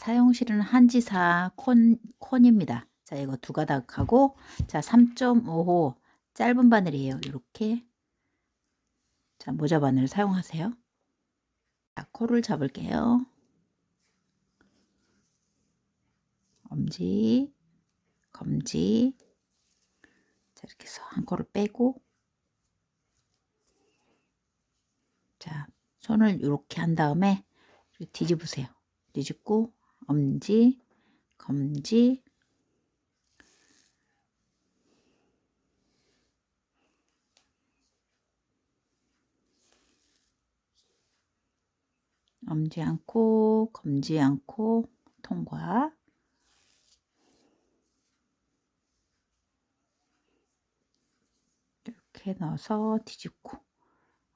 사용실은 한지사 콘입니다. 자, 이거 두 가닥하고, 자, 3.5호 짧은 바늘이에요. 이렇게. 자, 모자 바늘 사용하세요. 자, 코를 잡을게요. 엄지, 검지. 자, 이렇게 해서 한 코를 빼고, 자, 손을 이렇게 한 다음에 뒤집으세요. 뒤집고, 엄지, 검지, 엄지 않고 검지 않고 통과. 이렇게 넣어서 뒤집고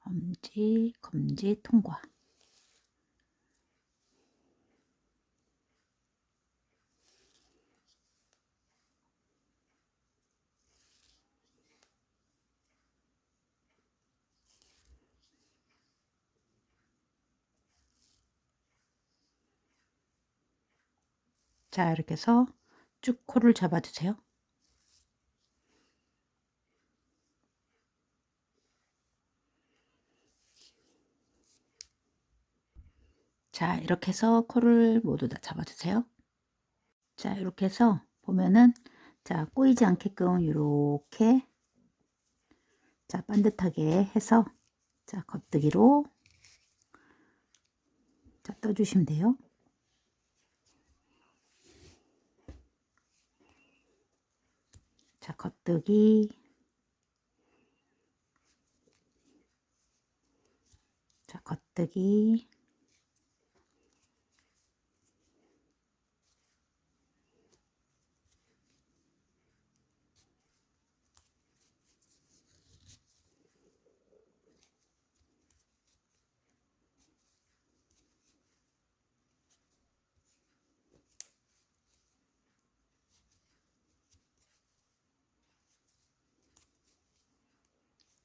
엄지 검지 통과. 자, 이렇게 해서 쭉 코를 잡아주세요. 자, 이렇게 해서 코를 모두 다 잡아주세요. 자, 이렇게 해서 보면은, 자, 꼬이지 않게끔 이렇게, 자, 반듯하게 해서, 자, 겉뜨기로, 자, 떠주시면 돼요. 자, 겉뜨기, 자, 겉뜨기,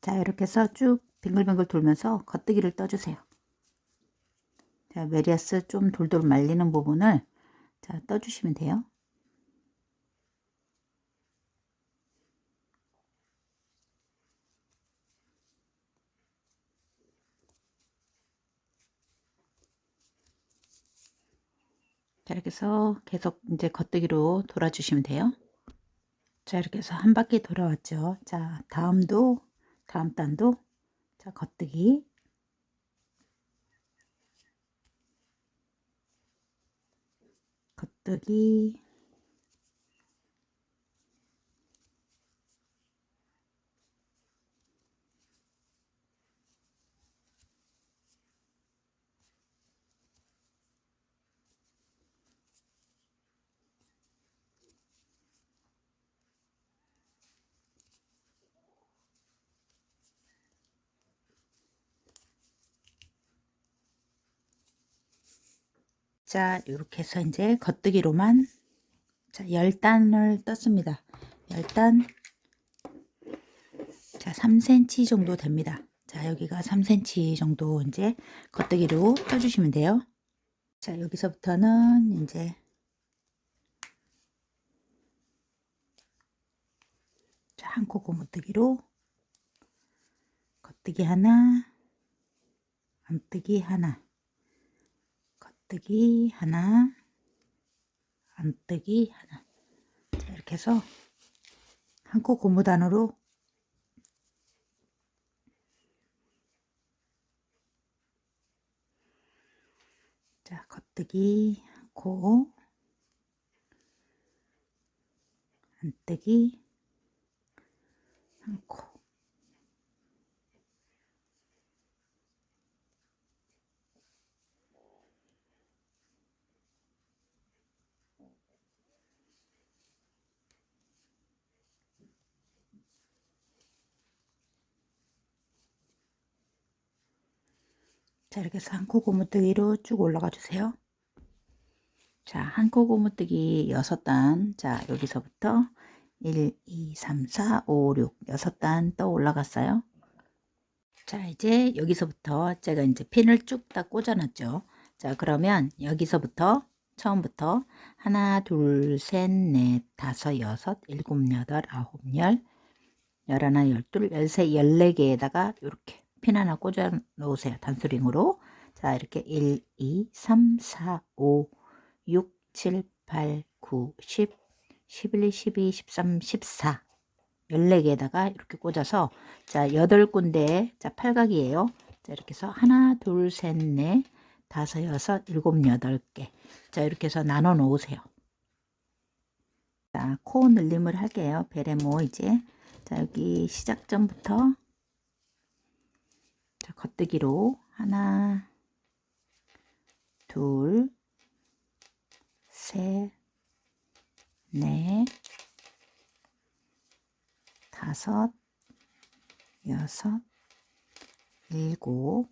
자, 이렇게 해서 쭉 빙글빙글 돌면서 겉뜨기를 떠주세요. 자, 메리아스 좀 돌돌 말리는 부분을, 자, 떠주시면 돼요. 자, 이렇게 해서 계속 이제 겉뜨기로 돌아주시면 돼요. 자, 이렇게 해서 한 바퀴 돌아왔죠. 자, 다음 단도, 자, 겉뜨기, 겉뜨기, 자, 이렇게 해서 이제 겉뜨기로만, 자, 10단을 떴습니다. 10단, 자, 3cm 정도 됩니다. 자, 여기가 3cm 정도 이제 겉뜨기로 떠주시면 돼요. 자, 여기서부터는 이제, 자, 한 코 고무뜨기로 겉뜨기 하나, 안뜨기 하나, 겉뜨기 하나, 안뜨기 하나. 자, 이렇게 해서 한 코 고무단으로, 자, 겉뜨기 한 코, 안뜨기 한 코. 자, 이렇게 해서 한 코 고무뜨기로 쭉 올라가 주세요. 자, 한 코 고무뜨기 6단. 자, 여기서부터 1, 2, 3, 4, 5, 6, 6단 또 올라갔어요. 자, 이제 여기서부터 제가 이제 핀을 쭉 다 꽂아놨죠. 자, 그러면 여기서부터, 처음부터 하나, 둘, 셋, 넷, 다섯, 여섯, 일곱, 여덟, 아홉, 열, 열하나, 열둘, 열세, 열네 개에다가 이렇게 핀 하나 꽂아 놓으세요. 단수링으로. 자, 이렇게 1, 2, 3, 4, 5, 6, 7, 8, 9, 10, 11, 12, 13, 14 14개에다가 이렇게 꽂아서 자 8군데 자 팔각이에요. 자 이렇게 해서 하나 둘 셋 넷 다섯 여섯 일곱 여덟 개 자 이렇게 해서 나눠 놓으세요. 자 코 늘림을 할게요. 베레모 이제 자 여기 시작점부터 자 겉뜨기로 하나 둘 셋 넷 다섯 여섯 일곱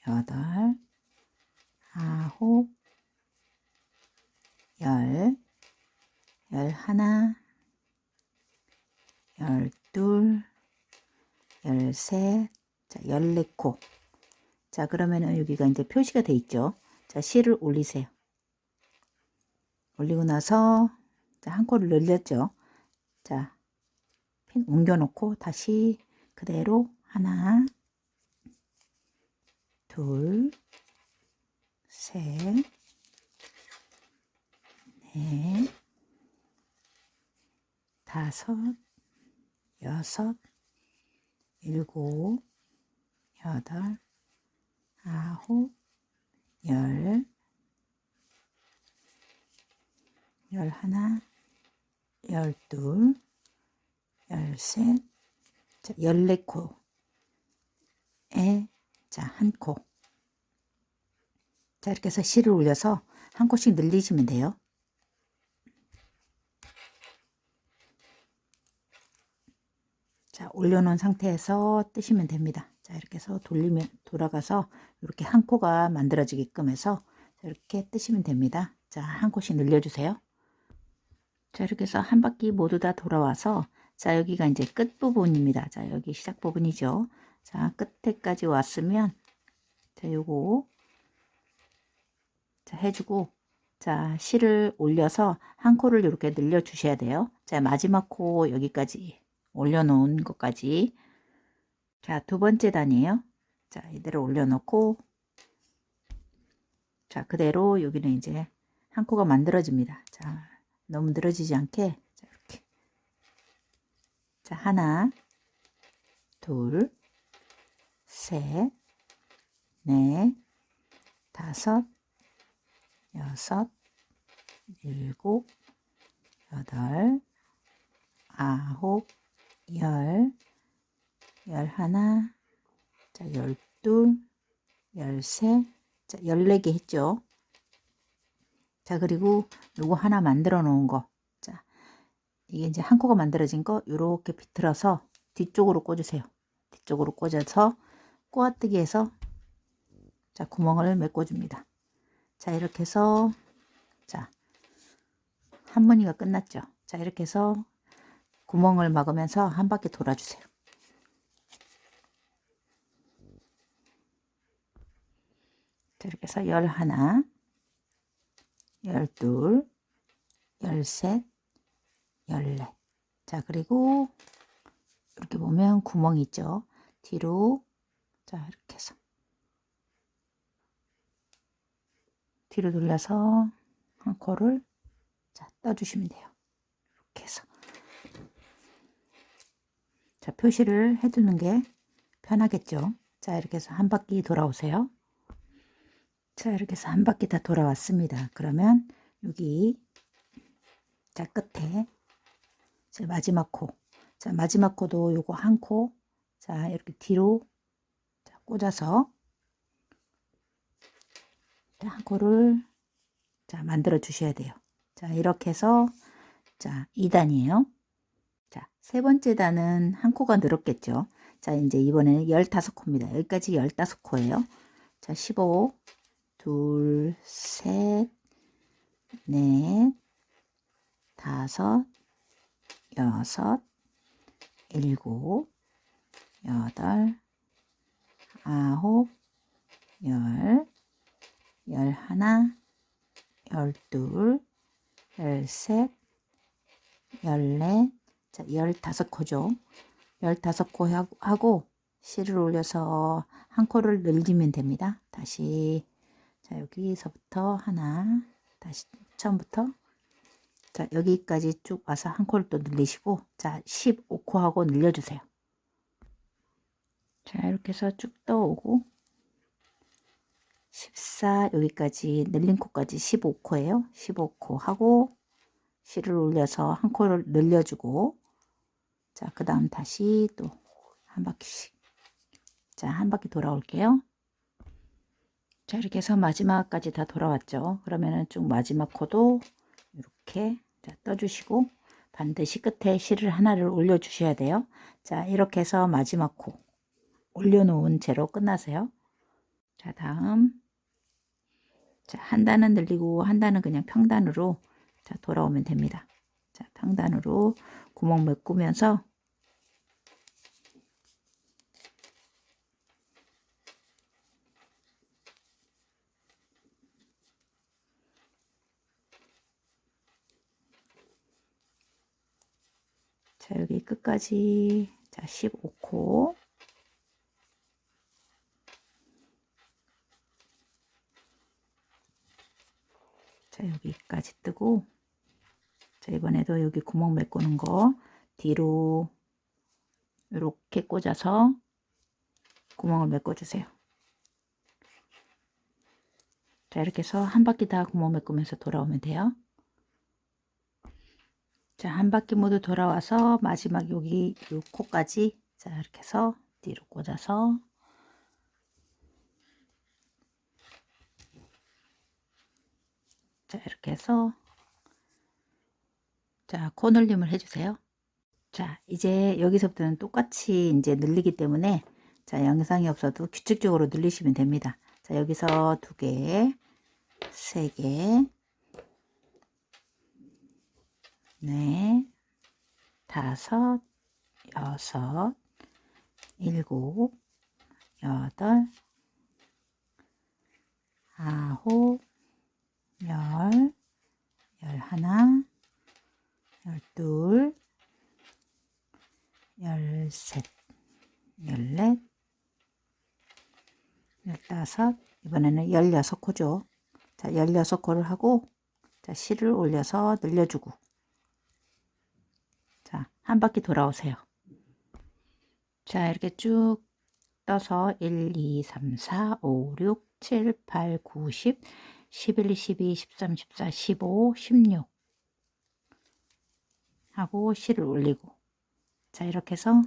여덟 아홉 열하나 열둘 열셋 자 14코 자 그러면은 여기가 이제 표시가 돼 있죠. 자 실을 올리세요. 올리고 나서 자 한 코를 늘렸죠. 자 핀 옮겨 놓고 다시 그대로 하나 둘 셋 넷 다섯 여섯 일곱 여덟 아홉 열하나 열둘 열셋 자 14코에 자 한 코 자 이렇게 해서 실을 올려서 한 코씩 늘리시면 돼요. 자 올려놓은 상태에서 뜨시면 됩니다. 자 이렇게 해서 돌아가서 이렇게 한 코가 만들어지게끔 해서 이렇게 뜨시면 됩니다. 자 한 코씩 늘려주세요. 자 이렇게 해서 한 바퀴 모두 다 돌아와서 자 여기가 이제 끝 부분입니다. 자 여기 시작 부분이죠. 자 끝에까지 왔으면 자 요거 자 해주고 자 실을 올려서 한 코를 이렇게 늘려 주셔야 돼요. 자 마지막 코 여기까지 올려놓은 것까지 자 두 번째 단이에요. 자 이대로 올려놓고 자 그대로 여기는 이제 한 코가 만들어집니다. 자 너무 늘어지지 않게 자 이렇게 자 하나 둘 셋 넷 다섯 여섯 일곱 여덟 아홉 열하나 자 열둘 열셋 자 14개 했죠. 자 그리고 요거 하나 만들어 놓은 거 자 이게 이제 한 코가 만들어진 거 요렇게 비틀어서 뒤쪽으로 꽂으세요. 뒤쪽으로 꽂아서 꼬아뜨기해서 자 구멍을 메꿔줍니다. 자 이렇게 해서 자 한무늬가 끝났죠. 자 이렇게 해서 구멍을 막으면서 한 바퀴 돌아주세요. 자 이렇게 해서 열하나 열둘 열셋 열넷 자 그리고 이렇게 보면 구멍이 있죠. 뒤로 자 이렇게 해서 뒤로 돌려서 한 코를 자 떠주시면 돼요. 이렇게 해서 자 표시를 해두는 게 편하겠죠. 자 이렇게 해서 한 바퀴 돌아오세요. 자 이렇게 해서 한 바퀴 다 돌아왔습니다. 그러면 여기 자 끝에 자 마지막 코 자 마지막 코도 요거 한 코 자 이렇게 뒤로 자 꽂아서 자 한 코를 자 만들어 주셔야 돼요. 자 이렇게 해서 자 2단이에요. 자 세 번째 단은 한 코가 늘었겠죠. 자 이제 이번에는 15코입니다. 여기까지 15코예요. 자 15 둘, 셋, 넷, 다섯, 여섯, 일곱, 여덟, 아홉, 열하나, 12, 13, 14, 자, 15코죠. 15코 하고 실을 올려서 한 코를 늘리면 됩니다. 다시 자, 여기서부터 하나, 다시 처음부터 자, 여기까지 쭉 와서 한 코를 또 늘리시고 자, 15코 하고 늘려주세요. 자, 이렇게 해서 쭉 떠오고 14 여기까지 늘린 코까지 15코예요. 15코 하고 실을 올려서 한 코를 늘려주고 자, 그 다음 다시 또 한 바퀴씩 자, 한 바퀴 돌아올게요. 자, 이렇게 해서 마지막까지 다 돌아왔죠. 그러면은 쭉 마지막 코도 이렇게 자, 떠주시고 반드시 끝에 실을 하나를 올려 주셔야 돼요. 자, 이렇게 해서 마지막 코 올려놓은 채로 끝나세요. 자, 다음 자, 한 단은 늘리고 한 단은 그냥 평단으로 자, 돌아오면 됩니다. 자, 평단으로 구멍 메꾸면서 자, 여기 끝까지 자, 15코 자, 여기까지 뜨고 자, 이번에도 여기 구멍 메꾸는 거 뒤로 이렇게 꽂아서 구멍을 메꿔 주세요. 자, 이렇게 해서 한 바퀴 다 구멍 메꾸면서 돌아오면 돼요. 자, 한 바퀴 모두 돌아와서 마지막 여기 요 코까지 자, 이렇게 해서 뒤로 꽂아서 자, 이렇게 해서 자, 코 늘림을 해주세요. 자, 이제 여기서부터는 똑같이 이제 늘리기 때문에 자, 영상이 없어도 규칙적으로 늘리시면 됩니다. 자, 여기서 2개, 3개, 네, 5, 6, 7, 8, 9, 10, 11, 12, 13, 14, 15, 이번에는 16코죠. 자, 16코를 하고 자, 실을 올려서 늘려주고 자, 한 바퀴 돌아오세요. 자, 이렇게 쭉 떠서 1, 2, 3, 4, 5, 6, 7, 8, 9, 10, 11, 12, 13, 14, 15, 16 하고 실을 올리고 자, 이렇게 해서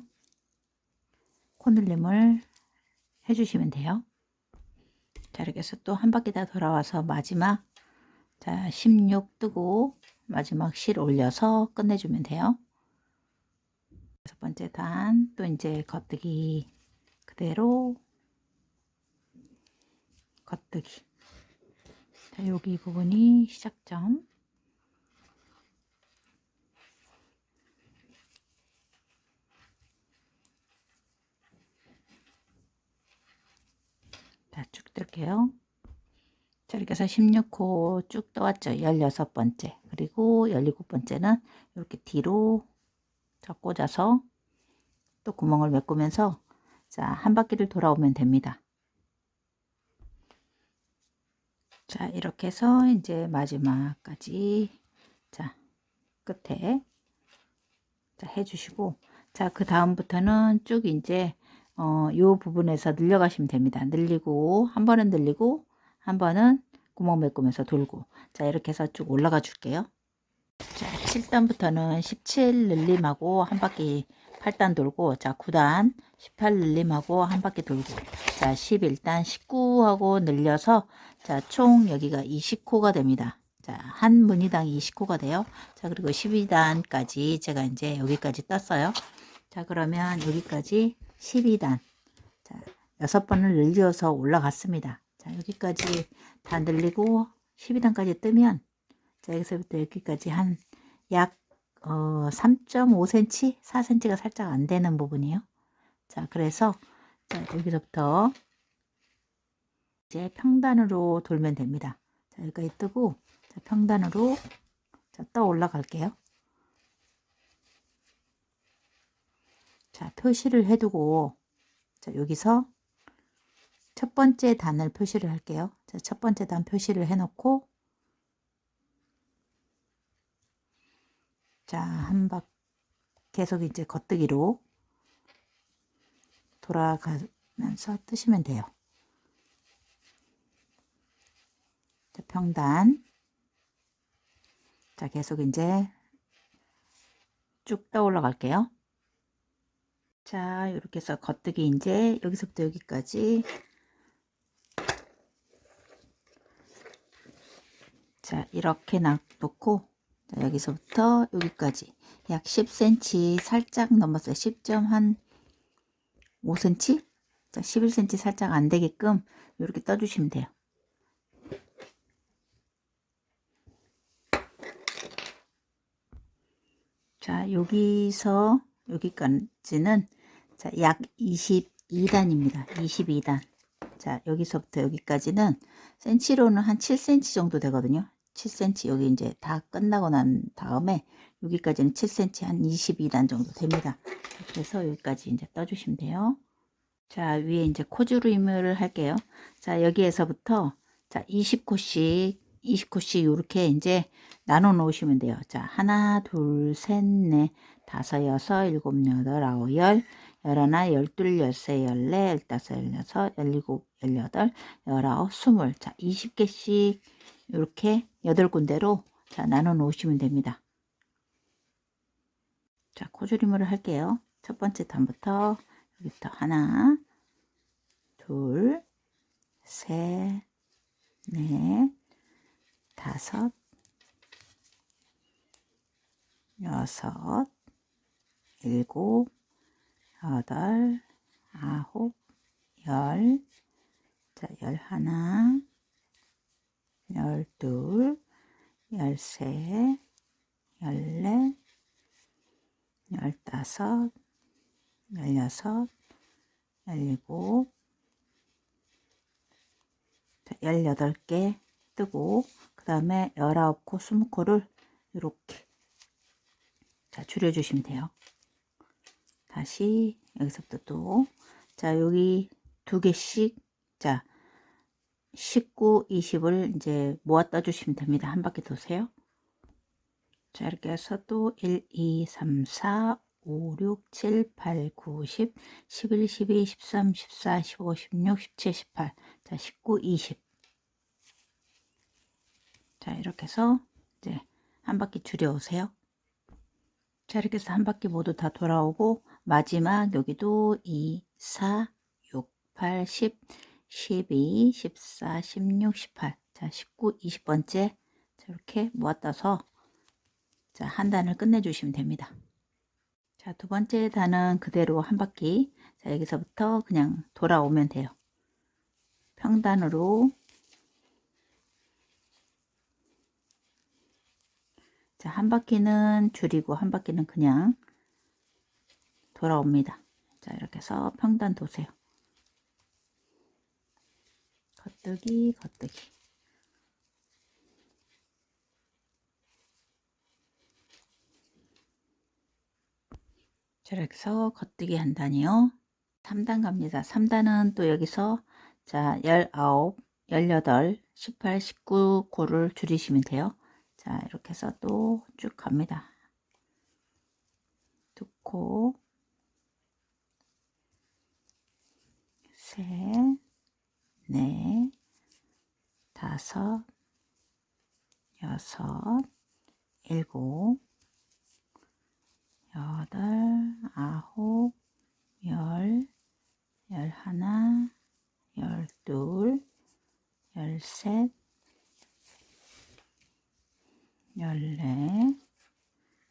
코늘림을 해주시면 돼요. 자, 이렇게 해서 또 한 바퀴 다 돌아와서 마지막 자, 16 뜨고 마지막 실 올려서 끝내주면 돼요. 6번째 단 또 이제 겉뜨기 그대로 겉뜨기 자, 여기 부분이 시작점 자, 쭉 뜰게요. 자, 이렇게 해서 16코 쭉 떠왔죠. 16번째 그리고 17번째는 이렇게 뒤로 자, 꽂아서 또 구멍을 메꾸면서 자, 한 바퀴를 돌아오면 됩니다. 자, 이렇게 해서 이제 마지막까지 자, 끝에 자, 해주시고 자, 그 다음부터는 쭉 이제 요 부분에서 늘려가시면 됩니다. 늘리고 한 번은 늘리고 한 번은 구멍 메꾸면서 돌고 자, 이렇게 해서 쭉 올라가 줄게요. 자, 7단부터는 17 늘림하고 한 바퀴 8단 돌고 자, 9단 18 늘림하고 한 바퀴 돌고 자, 11단 19하고 늘려서 자, 총 여기가 20코가 됩니다. 자, 한 무늬당 20코가 돼요. 자, 그리고 12단까지 제가 이제 여기까지 떴어요. 자, 그러면 여기까지 12단 자, 6번을 늘려서 올라갔습니다. 자, 여기까지 다 늘리고 12단까지 뜨면 자, 여기서부터 여기까지 한 약 3.5cm, 4cm가 살짝 안 되는 부분이에요. 자, 그래서 자, 여기서부터 이제 평단으로 돌면 됩니다. 자, 여기까지 뜨고 자, 평단으로 자, 떠 올라갈게요. 자, 표시를 해두고 자, 여기서 첫 번째 단을 표시를 할게요. 자, 첫 번째 단 표시를 해놓고 자, 한 박 계속 이제 겉뜨기로 돌아가면서 뜨시면 돼요. 자, 평단. 자, 계속 이제 쭉 떠 올라갈게요. 자, 이렇게 해서 겉뜨기 이제 여기서부터 여기까지 자, 이렇게 놓고 자, 여기서부터 여기까지 약 10cm 살짝 넘었어요. 10.5cm? 자, 11cm 살짝 안 되게끔 이렇게 떠주시면 돼요. 자, 여기서 여기까지는 자, 약 22단입니다. 22단. 자, 여기서부터 여기까지는 센치로는 한 7cm 정도 되거든요. 7cm 여기 이제 다 끝나고 난 다음에 여기까지는 7cm 한 22단 정도 됩니다. 그래서 여기까지 이제 떠주시면 돼요. 자, 위에 이제 코주림을 할게요. 자, 여기에서부터 자, 20코씩 이렇게 이제 나눠 놓으시면 돼요. 자, 하나, 둘, 셋, 넷, 다섯, 여섯, 일곱, 여덟, 아홉, 열, 열하나, 열둘, 열세, 열네, 열다섯, 열여섯, 열일곱, 열여덟, 열아홉, 스물. 자, 20개씩 이렇게 8군데로 자, 나눠 놓으시면 됩니다. 자, 코주림을 할게요. 첫 번째 단부터 여기부터 하나, 둘, 셋, 넷, 다섯, 여섯, 일곱, 여덟, 아홉, 열, 자, 열하나, 열둘, 열세, 열넷, 열다섯, 열여섯, 열일곱, 자, 18개 뜨고 그 다음에 19코, 20코를 이렇게 자, 줄여주시면 돼요. 다시 여기서부터 또 자, 여기 2개씩 자, 19, 20을 이제 모아 떠주시면 됩니다. 한 바퀴 도세요. 자, 이렇게 해서 또 1, 2, 3, 4, 5, 6, 7, 8, 9, 10, 11, 12, 13, 14, 15, 16, 17, 18. 자, 19, 20. 자, 이렇게 해서 이제 한 바퀴 줄여 오세요. 자, 이렇게 해서 한 바퀴 모두 다 돌아오고 마지막 여기도 2, 4, 6, 8, 10, 12, 14, 16, 18. 자, 19, 20번째 자, 이렇게 모았다서 자, 한 단을 끝내주시면 됩니다. 자, 두 번째 단은 그대로 한 바퀴 자, 여기서부터 그냥 돌아오면 돼요. 평단으로 자, 한 바퀴는 줄이고 한 바퀴는 그냥 돌아옵니다. 자, 이렇게 해서 평단 도세요. 겉뜨기, 겉뜨기. 자, 이렇게 해서 겉뜨기 한 단이요. 3단 갑니다. 3단은 또 여기서 자, 19, 18, 18, 19코를 줄이시면 돼요. 자, 이렇게 해서 또 쭉 갑니다. 2코, 셋, 넷, 다섯, 여섯, 일곱, 여덟, 아홉, 열, 열하나, 열둘, 열셋, 열넷,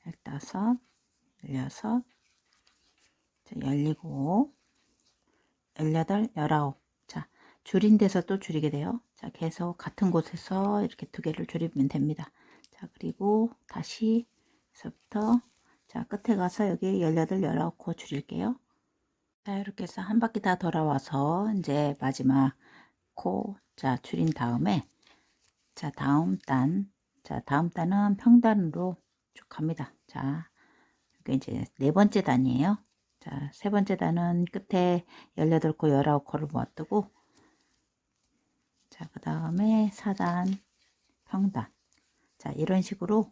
열다섯, 열여섯, 열일곱, 열여덟, 열아홉. 자, 줄인 데서 또 줄이게 돼요. 자, 계속 같은 곳에서 이렇게 2개를 줄이면 됩니다. 자, 그리고 다시 여기서부터 자, 끝에 가서 여기 18, 19코 줄일게요. 자, 이렇게 해서 한 바퀴 다 돌아와서 이제 마지막 코 자, 줄인 다음에 자, 다음 단 자, 다음 단은 평단으로 쭉 갑니다. 자, 이게 이제 네 번째 단이에요. 자, 세 번째 단은 끝에 18코, 19코를 모아두고, 자, 그 다음에 4단, 평단. 자, 이런 식으로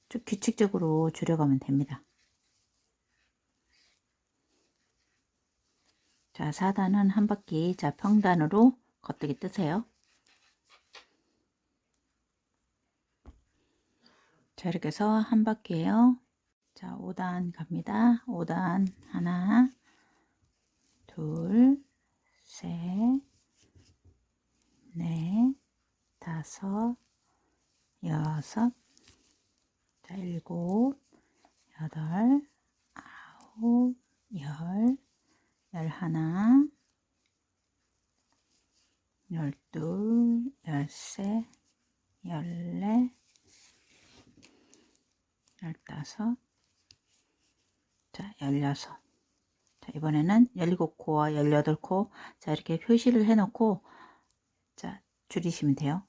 쭉 규칙적으로 줄여가면 됩니다. 자, 4단은 한 바퀴, 자, 평단으로 겉뜨기 뜨세요. 자, 이렇게 해서 한 바퀴에요. 자, 5단 갑니다. 5단 하나, 둘, 셋, 넷, 다섯, 여섯, 자, 일곱, 여덟, 아홉, 열, 열하나, 열둘, 열셋, 열넷, 열다섯, 자, 열여섯. 자, 이번에는 17코와 18코. 자, 이렇게 표시를 해 놓고, 자, 줄이시면 돼요.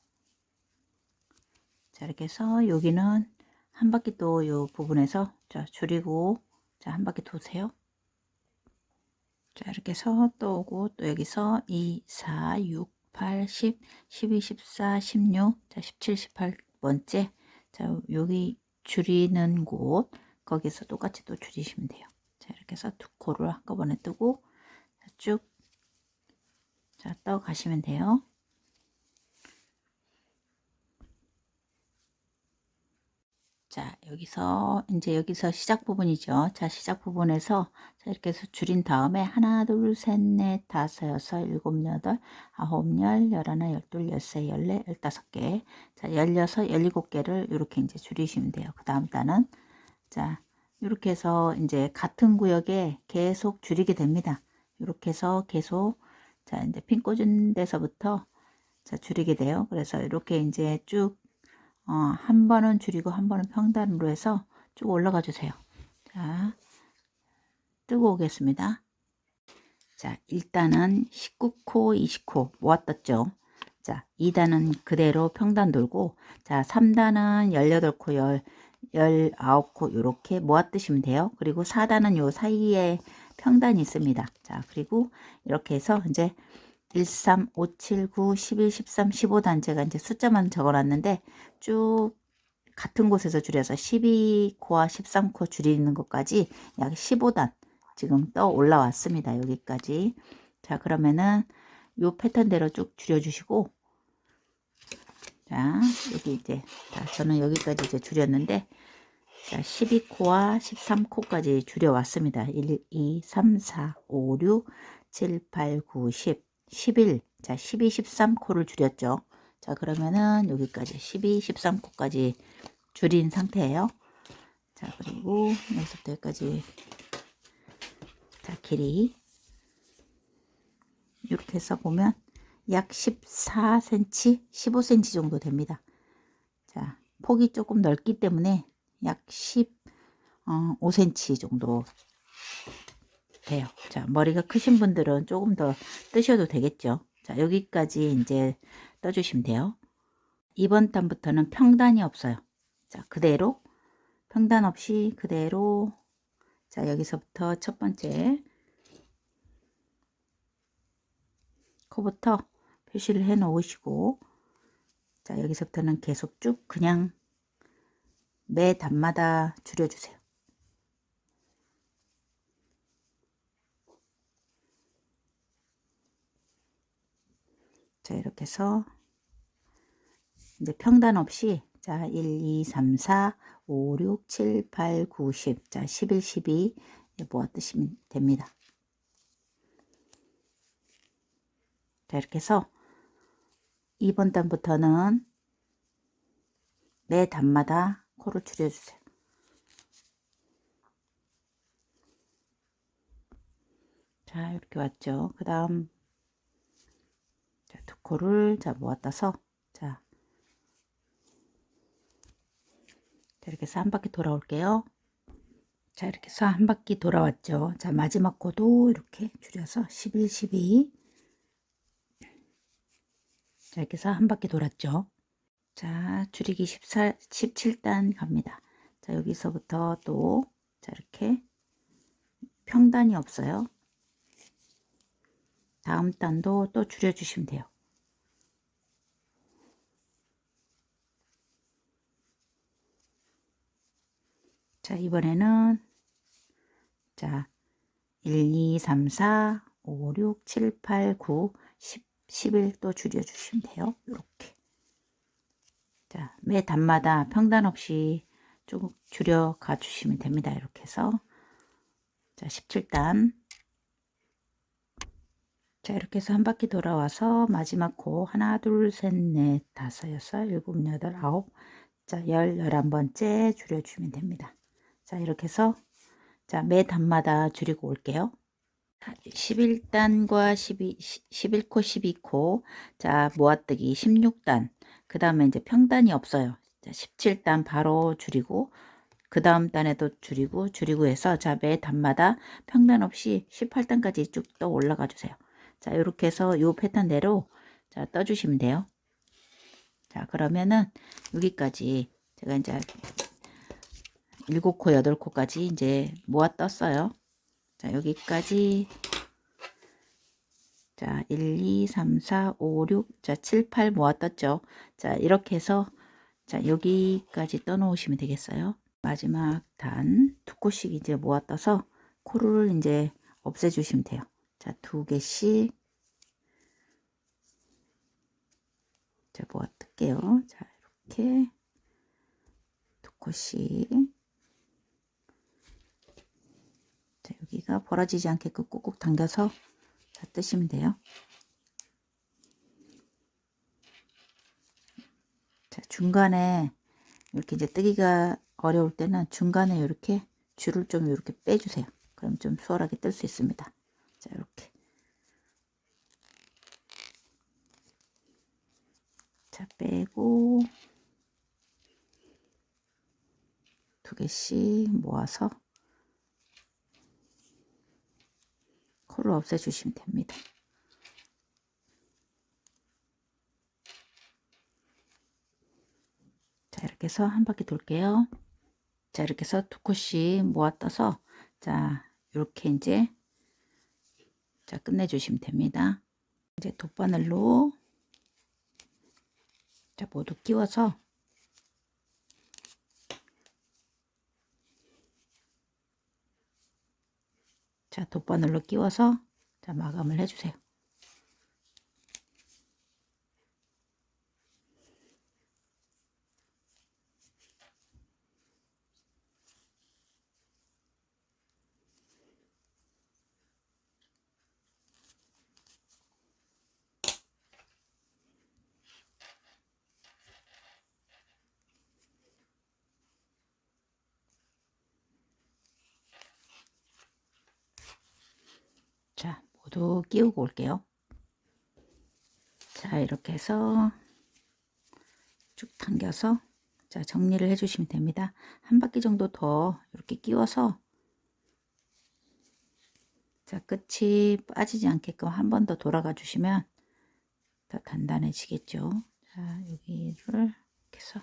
자, 이렇게 해서 여기는 한 바퀴 또 요 부분에서 자, 줄이고, 자, 한 바퀴 도세요. 자, 이렇게 해서 또 오고, 또 여기서 2, 4, 6, 8, 10, 12, 14, 16, 자, 17, 18번째. 자, 여기 줄이는 곳, 거기서 똑같이 또 줄이시면 돼요. 자, 이렇게 해서 두 코를 한꺼번에 뜨고, 자, 쭉, 자, 떠 가시면 돼요. 자, 여기서 시작 부분이죠. 자, 시작 부분에서 자, 이렇게 해서 줄인 다음에 하나, 둘, 셋, 넷, 다섯, 여섯, 일곱, 여덟, 아홉, 열, 열하나, 열둘, 열세, 열네, 15개. 자, 16, 17개를 이렇게 이제 줄이시면 돼요. 그 다음 단은 자, 이렇게 해서 이제 같은 구역에 계속 줄이게 됩니다. 이렇게 해서 계속 자, 이제 핀 꽂은 데서부터 자, 줄이게 돼요. 그래서 이렇게 이제 쭉 한 번은 줄이고 한 번은 평단으로 해서 쭉 올라가 주세요. 자, 뜨고 오겠습니다. 자, 1단은 19코, 20코 모았었죠. 자, 2단은 그대로 평단 돌고, 자, 3단은 18코, 19코 이렇게 모아뜨시면 돼요. 그리고 4단은 요 사이에 평단이 있습니다. 자, 그리고 이렇게 해서 이제 1, 3, 5, 7, 9, 11, 13, 15단 제가 이제 숫자만 적어놨는데 쭉 같은 곳에서 줄여서 12코와 13코 줄이는 것까지 약 15단 지금 떠 올라왔습니다. 여기까지. 자, 그러면은 요 패턴대로 쭉 줄여주시고, 자, 여기 이제, 자, 저는 여기까지 이제 줄였는데, 자, 12코와 13코까지 줄여왔습니다. 1, 2, 3, 4, 5, 6, 7, 8, 9, 10, 11. 자, 12, 13코를 줄였죠. 자, 그러면은 여기까지 12, 13코까지 줄인 상태예요. 자, 그리고 여기서부터 여기까지 자, 길이 이렇게 해서 보면 약 14cm, 15cm 정도 됩니다. 자, 폭이 조금 넓기 때문에 약 15cm 정도 돼요. 자, 머리가 크신 분들은 조금 더 뜨셔도 되겠죠. 자, 여기까지 이제 떠주시면 돼요. 이번 단부터는 평단이 없어요. 자, 그대로 평단 없이 그대로 자, 여기서부터 첫 번째 코부터 표시를 해 놓으시고, 자, 여기서부터는 계속 쭉 그냥 매 단마다 줄여주세요. 자, 이렇게 해서 이제 평단 없이 자, 1, 2, 3, 4, 5, 6, 7, 8, 9, 10. 자, 11, 12 모아뜨시면 됩니다. 자, 이렇게 해서 2번 단부터는 매 단마다 코를 줄여주세요. 자, 이렇게 왔죠. 그 다음 두 코를 자 모았다서 자, 이렇게 해서 한 바퀴 돌아올게요. 자, 이렇게 해서 한 바퀴 돌아왔죠. 자, 마지막 코도 이렇게 줄여서 11, 12. 자, 이렇게 해서 한 바퀴 돌았죠. 자, 줄이기 17단 갑니다. 자, 여기서부터 또, 자, 이렇게 평단이 없어요. 다음 단도 또 줄여주시면 돼요. 자, 이번에는, 자, 1, 2, 3, 4, 5, 6, 7, 8, 9, 10, 11 또 줄여주시면 돼요. 이렇게. 자, 매 단마다 평단 없이 쭉 줄여가 주시면 됩니다. 이렇게 해서. 자, 17단. 자, 이렇게 해서 한 바퀴 돌아와서 마지막 코 하나, 둘, 셋, 넷, 다섯, 여섯, 일곱, 여덟, 아홉. 자, 11번째 줄여주면 됩니다. 자, 이렇게 해서 자, 매 단마다 줄이고 올게요. 11단과 11코, 12코. 자, 모아뜨기 16단. 그 다음에 이제 평단이 없어요. 자, 17단 바로 줄이고, 그 다음 단에도 줄이고 해서, 자, 매 단마다 평단 없이 18단까지 쭉 떠 올라가 주세요. 자, 이렇게 해서 요 패턴대로, 자, 떠주시면 돼요. 자, 그러면은 여기까지 제가 이제 7코, 8코까지 이제 모아 떴어요. 자, 여기까지. 자, 1, 2, 3, 4, 5, 6, 자, 7, 8 모아 떴죠. 자, 이렇게 해서, 자, 여기까지 떠 놓으시면 되겠어요. 마지막 단 2코씩 이제 모아 떠서 코를 이제 없애 주시면 돼요. 자, 2개씩. 자, 모아 뜰게요. 자, 이렇게 2코씩. 자, 여기가 벌어지지 않게끔 꾹꾹 당겨서 자, 뜨시면 돼요. 자, 중간에 이렇게 이제 뜨기가 어려울 때는 중간에 이렇게 줄을 좀 이렇게 빼주세요. 그럼 좀 수월하게 뜰 수 있습니다. 자, 이렇게. 자, 빼고 2개씩 모아서 코를 없애주시면 됩니다. 자, 이렇게 해서 한 바퀴 돌게요. 자, 이렇게 해서 2코씩 모아 떠서 자, 이렇게 이제 자, 끝내주시면 됩니다. 이제 돗바늘로 자, 모두 끼워서 자, 돗바늘로 끼워서 자, 마감을 해주세요. 자, 모두 끼우고 올게요. 자, 이렇게 해서 쭉 당겨서 자, 정리를 해 주시면 됩니다. 한 바퀴 정도 더 이렇게 끼워서 자, 끝이 빠지지 않게끔 한 번 더 돌아가 주시면 더 단단해지겠죠. 자, 여기를 이렇게 해서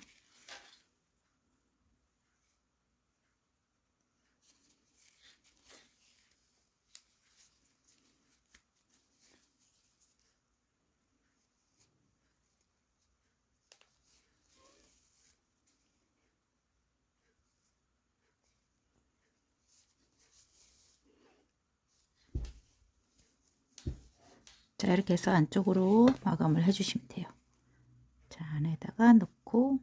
자, 이렇게 해서 안쪽으로 마감을 해 주시면 돼요. 자, 안에다가 넣고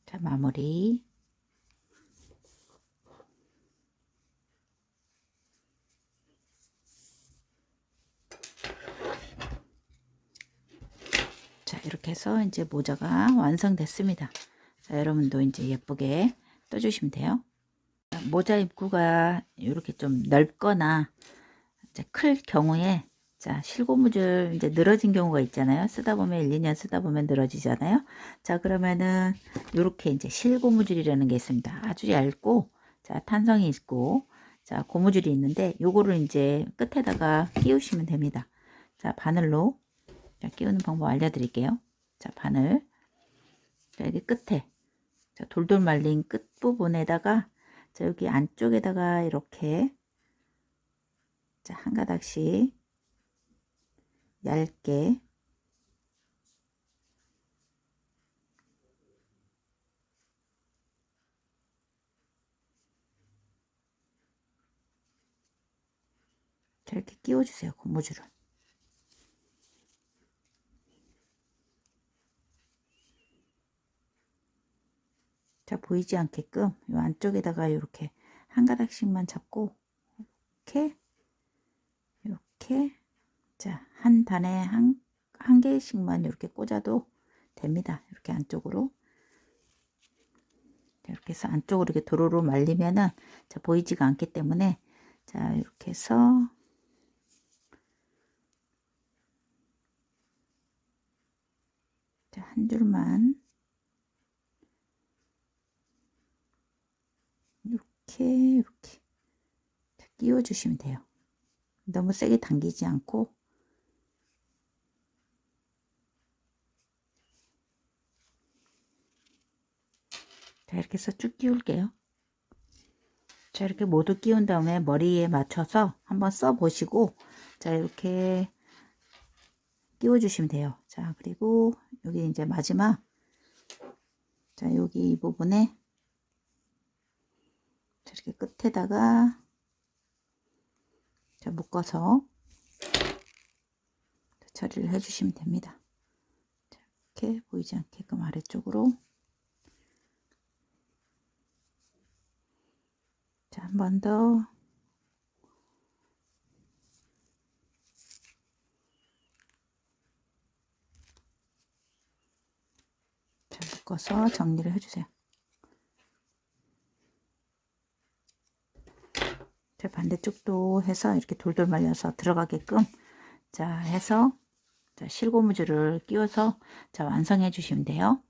자, 마무리. 자, 이렇게 해서 이제 모자가 완성됐습니다. 자, 여러분도 이제 예쁘게 떠주시면 돼요. 모자 입구가 이렇게 좀 넓거나 이제 클 경우에 자, 실고무줄 이제 늘어진 경우가 있잖아요. 쓰다 보면 1, 2년 쓰다 보면 늘어지잖아요. 자, 그러면은 이렇게 이제 실고무줄이라는 게 있습니다. 아주 얇고 자, 탄성이 있고 자, 고무줄이 있는데 요거를 이제 끝에다가 끼우시면 됩니다. 자, 바늘로 자, 끼우는 방법 알려드릴게요. 자, 바늘. 자, 여기 끝에. 자, 돌돌 말린 끝 부분에다가, 자, 여기 안쪽에다가 이렇게, 자, 한 가닥씩 얇게, 자, 이렇게 끼워주세요. 고무줄을. 자, 보이지 않게끔 이 안쪽에다가 이렇게 한 가닥씩만 잡고, 이렇게, 자, 한 단에 한 개씩만 이렇게 꽂아도 됩니다. 이렇게 안쪽으로. 이렇게 해서 안쪽으로 이렇게 도로로 말리면은, 자, 보이지가 않기 때문에, 자, 이렇게 해서, 자, 한 줄만, 이렇게 끼워 주시면 돼요. 너무 세게 당기지 않고, 자, 이렇게 해서 쭉 끼울게요. 자, 이렇게 모두 끼운 다음에 머리에 맞춰서 한번 써 보시고, 자, 이렇게 끼워 주시면 돼요. 자, 그리고 여기 이제 마지막, 자, 여기 이 부분에, 자, 이렇게 끝에다가, 자, 묶어서 처리를 해 주시면 됩니다. 자, 이렇게 보이지 않게끔 아래쪽으로. 자, 한 번 더. 자, 묶어서 정리를 해주세요. 자, 반대쪽도 해서 이렇게 돌돌 말려서 들어가게끔, 자, 해서, 자, 실고무줄을 끼워서, 자, 완성해 주시면 돼요.